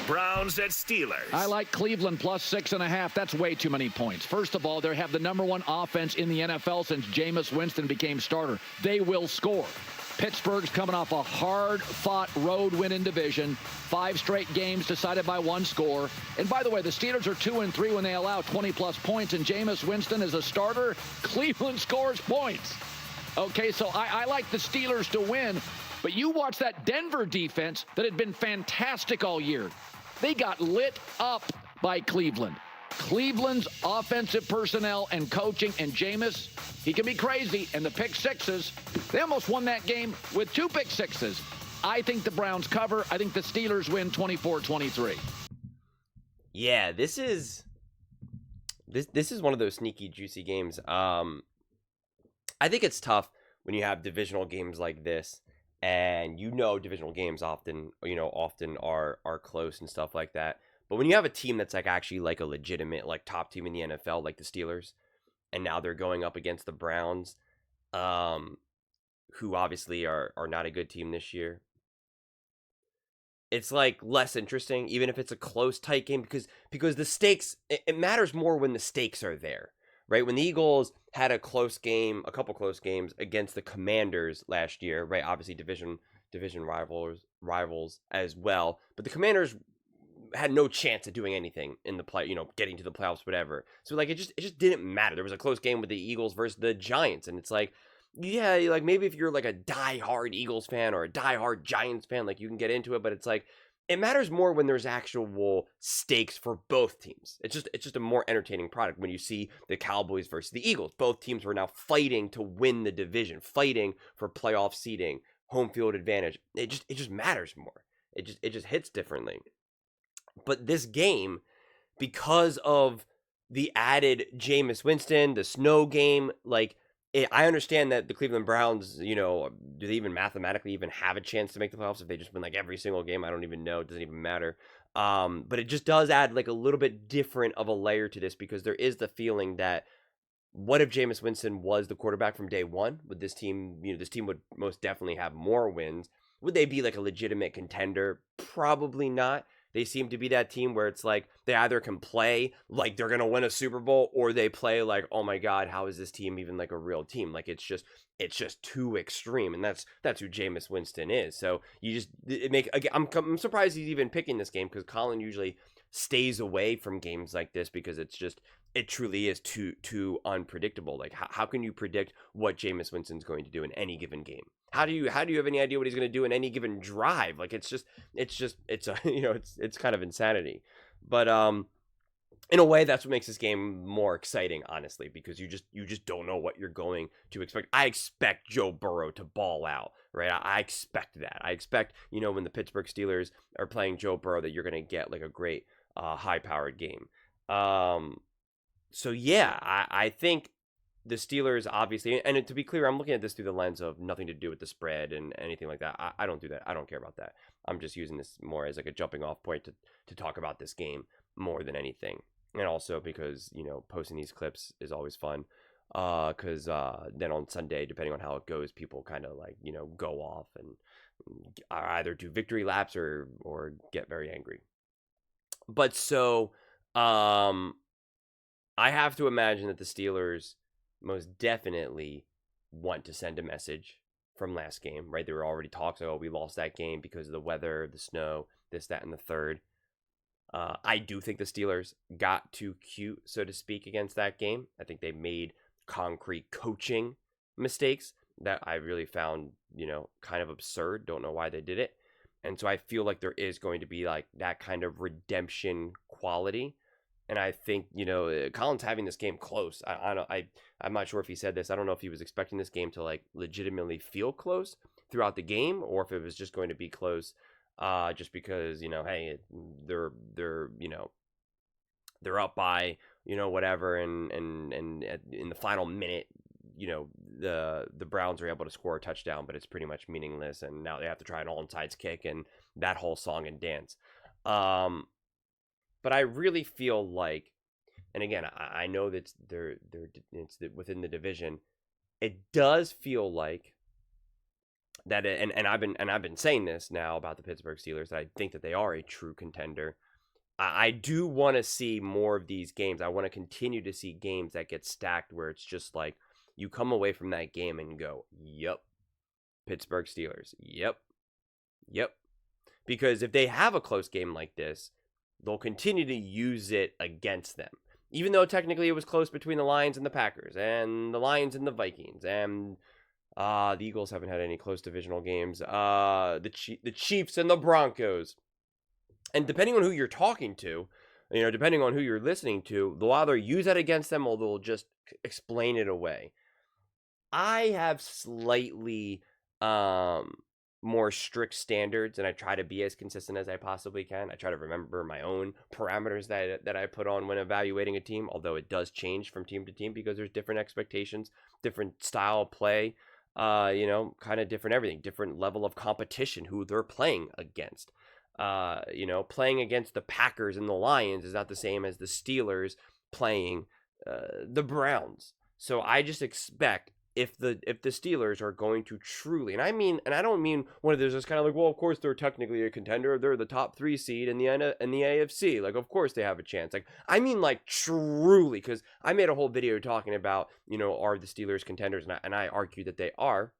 Browns at Steelers. I like Cleveland plus 6.5. That's way too many points. First of all, they have the #1 offense in the NFL since Jameis Winston became starter. They will score. Pittsburgh's coming off a hard-fought road win in division. 5 straight games decided by 1 score. And by the way, the Steelers are 2-3 when they allow 20-plus points, and Jameis Winston is a starter. Cleveland scores points. Okay, so I like the Steelers to win, but you watch that Denver defense that had been fantastic all year. They got lit up by Cleveland. Cleveland's offensive personnel and coaching, and Jameis, he can be crazy, and the pick sixes, they almost won that game with 2 pick sixes. I think the Browns cover. I think the Steelers win 24-23. Yeah, this is one of those sneaky, juicy games. I think it's tough when you have divisional games like this, and divisional games often are close and stuff like that. But when you have a team that's actually a legitimate top team in the NFL, like the Steelers, and now they're going up against the Browns, who obviously are not a good team this year, it's less interesting, even if it's a close, tight game, because the stakes, it matters more when the stakes are there, right? When the Eagles had a couple close games against the Commanders last year, right? Obviously division rivals as well, but the Commanders had no chance of doing anything in the play, getting to the playoffs, whatever. So it just didn't matter. There was a close game with the Eagles versus the Giants, and it's maybe if you're a diehard Eagles fan or a diehard Giants fan, you can get into it, but it's it matters more when there's actual stakes for both teams. It's just a more entertaining product when you see the Cowboys versus the Eagles. Both teams were now fighting to win the division, fighting for playoff seeding, home field advantage. It just matters more. It just hits differently. But this game, because of the added Jameis Winston, the snow game, I understand that the Cleveland Browns, do they even mathematically even have a chance to make the playoffs if they just win every single game? I don't even know. It doesn't even matter. But it just does add a little bit different of a layer to this, because there is the feeling that, what if Jameis Winston was the quarterback from day one? Would this team, this team would most definitely have more wins. Would they be a legitimate contender? Probably not. They seem to be that team where it's they either can play they're going to win a Super Bowl, or they play oh my God, how is this team even a real team? It's just too extreme. And that's who Jameis Winston is. So I'm surprised he's even picking this game, because Colin usually stays away from games like this, because it truly is too unpredictable. How can you predict what Jameis Winston's going to do in any given game? How do you have any idea what he's going to do in any given drive? It's kind of insanity. But in a way, that's what makes this game more exciting, honestly, because you just don't know what you're going to expect. I expect Joe Burrow to ball out, right? I expect that. I expect, when the Pittsburgh Steelers are playing Joe Burrow, that you're going to get a great high-powered game. So yeah, I think the Steelers, obviously, and to be clear, I'm looking at this through the lens of nothing to do with the spread and anything like that. I don't do that. I don't care about that. I'm just using this more as a jumping off point to talk about this game more than anything. And also because, posting these clips is always fun. Because then on Sunday, depending on how it goes, people kind of go off and either do victory laps or get very angry. But so, I have to imagine that the Steelers most definitely want to send a message from last game, right? There were already talks, we lost that game because of the weather, the snow, this, that, and the third. I do think the Steelers got too cute, so to speak, against that game. I think they made concrete coaching mistakes that I really found, kind of absurd. Don't know why they did it. And so I feel like there is going to be that kind of redemption quality. And I think, Colin's having this game close. I'm not sure if he said this. I don't know if he was expecting this game to legitimately feel close throughout the game, or if it was just going to be close just because, hey, they're up by, whatever. And in the final minute, the Browns are able to score a touchdown, but it's pretty much meaningless. And now they have to try an all-insides kick and that whole song and dance. But I really feel and again, I know that it's within the division. It does feel like that and I've been saying this now about the Pittsburgh Steelers, that I think that they are a true contender. I do want to see more of these games. I want to continue to see games that get stacked where it's just like you come away from that game and go, "Yep, Pittsburgh Steelers. Yep. Yep." Because if they have a close game like this, they'll continue to use it against them. Even though technically it was close between the Lions and the Packers, and the Lions and the Vikings, and the Eagles haven't had any close divisional games. The Chiefs and the Broncos. And depending on who you're talking to, depending on who you're listening to, they'll either use that against them or they'll just explain it away. I have slightly more strict standards, and I try to be as consistent as I possibly can. I try to remember my own parameters that I put on when evaluating a team, although it does change from team to team because there's different expectations, different style of play, kind of different everything, different level of competition, who they're playing against. Playing against the Packers and the Lions is not the same as the Steelers playing the Browns. So I just expect if the Steelers are going to truly, and I don't mean one of those just kind of like, well, of course they're technically a contender, they're the top 3 seed in the AFC, like of course they have a chance. Like I mean like truly, because I made a whole video talking about are the Steelers contenders, and I argue that they are.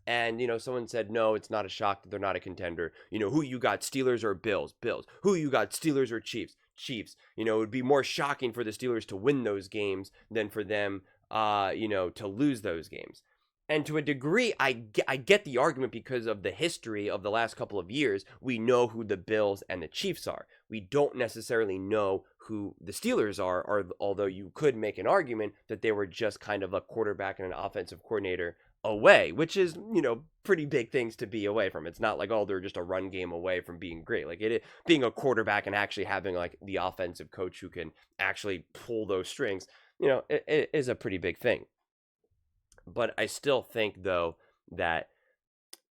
And, someone said, no, it's not a shock that they're not a contender. Who you got, Steelers or Bills? Bills. Who you got, Steelers or Chiefs? Chiefs. It would be more shocking for the Steelers to win those games than for them, to lose those games. And to a degree, I get the argument because of the history of the last couple of years. We know who the Bills and the Chiefs are. We don't necessarily know who the Steelers are, although you could make an argument that they were just kind of a quarterback and an offensive coordinator away, which is, pretty big things to be away from. It's not like, oh, they're just a run game away from being great. Like being a quarterback and actually having like the offensive coach who can actually pull those strings, it is a pretty big thing. But I still think, though, that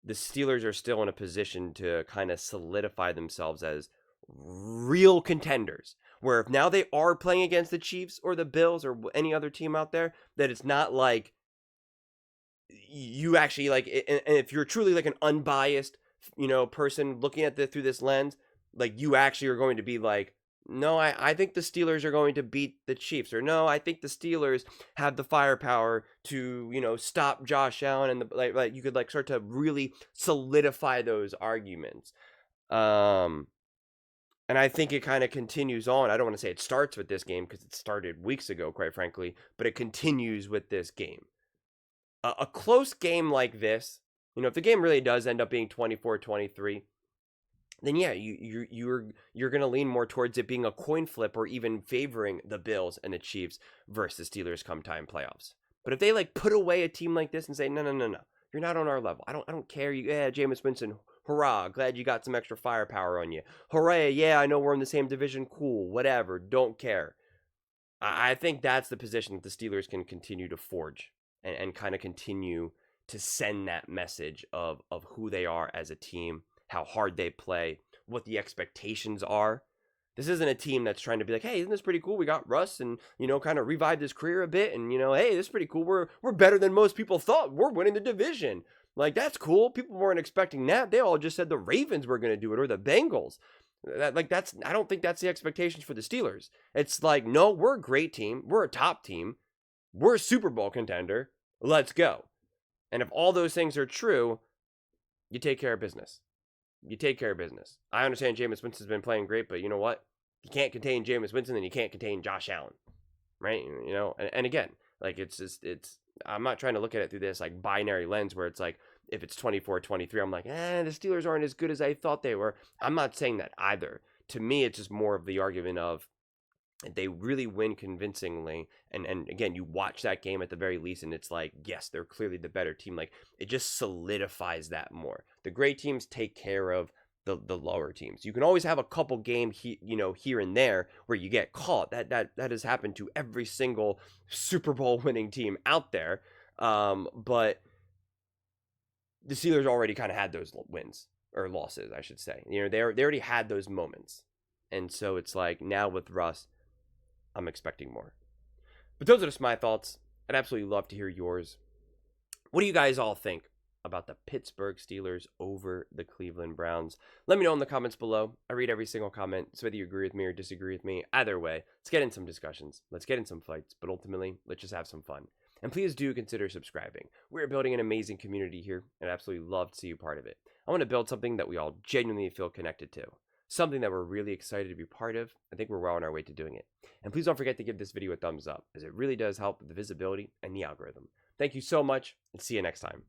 the Steelers are still in a position to kind of solidify themselves as real contenders, where if now they are playing against the Chiefs or the Bills or any other team out there, that it's not like you actually like, and if you're truly like an unbiased, person looking at through this lens, like you actually are going to be like, no, I think the Steelers are going to beat the Chiefs, or no, I think the Steelers have the firepower to, stop Josh Allen, and like you could like start to really solidify those arguments. And I think it kind of continues on. I don't want to say it starts with this game because it started weeks ago, quite frankly, but it continues with this game. A close game like this, if the game really does end up being 24-23, then yeah, you're going to lean more towards it being a coin flip or even favoring the Bills and the Chiefs versus Steelers come time playoffs. But if they like put away a team like this and say, no, you're not on our level. I don't care. Jameis Winston, hurrah, glad you got some extra firepower on you. Hooray, yeah, I know we're in the same division, cool, whatever, don't care. I think that's the position that the Steelers can continue to forge and kind of continue to send that message of who they are as a team, how hard they play, what the expectations are. This isn't a team that's trying to be like, hey, isn't this pretty cool? We got Russ and, kind of revived his career a bit. And, hey, this is pretty cool. We're better than most people thought. We're winning the division. Like, that's cool. People weren't expecting that. They all just said the Ravens were going to do it or the Bengals. I don't think that's the expectations for the Steelers. It's like, no, we're a great team. We're a top team. We're a Super Bowl contender. Let's go. And if all those things are true, you take care of business. You take care of business. I understand Jameis Winston's been playing great, but you know what? You can't contain Jameis Winston, then you can't contain Josh Allen, right? And again, like I'm not trying to look at it through this like binary lens where it's like, if it's 24-23, I'm like, the Steelers aren't as good as I thought they were. I'm not saying that either. To me, it's just more of the argument of they really win convincingly. And again, you watch that game at the very least, and it's like, yes, they're clearly the better team. Like, it just solidifies that more. The great teams take care of the lower teams. You can always have a couple games, here and there where you get caught. That has happened to every single Super Bowl winning team out there. But the Steelers already kind of had those wins or losses, I should say. They already had those moments. And so it's like, now with Russ, I'm expecting more. But those are just my thoughts. I'd absolutely love to hear yours. What do you guys all think about the Pittsburgh Steelers over the Cleveland Browns? Let me know in the comments below. I read every single comment, so whether you agree with me or disagree with me, either way, let's get in some discussions. Let's get in some fights, but ultimately, let's just have some fun. And please do consider subscribing. We're building an amazing community here, and I'd absolutely love to see you part of it. I want to build something that we all genuinely feel connected to. Something that we're really excited to be part of. I think we're well on our way to doing it. And please don't forget to give this video a thumbs up, as it really does help with the visibility and the algorithm. Thank you so much, and see you next time.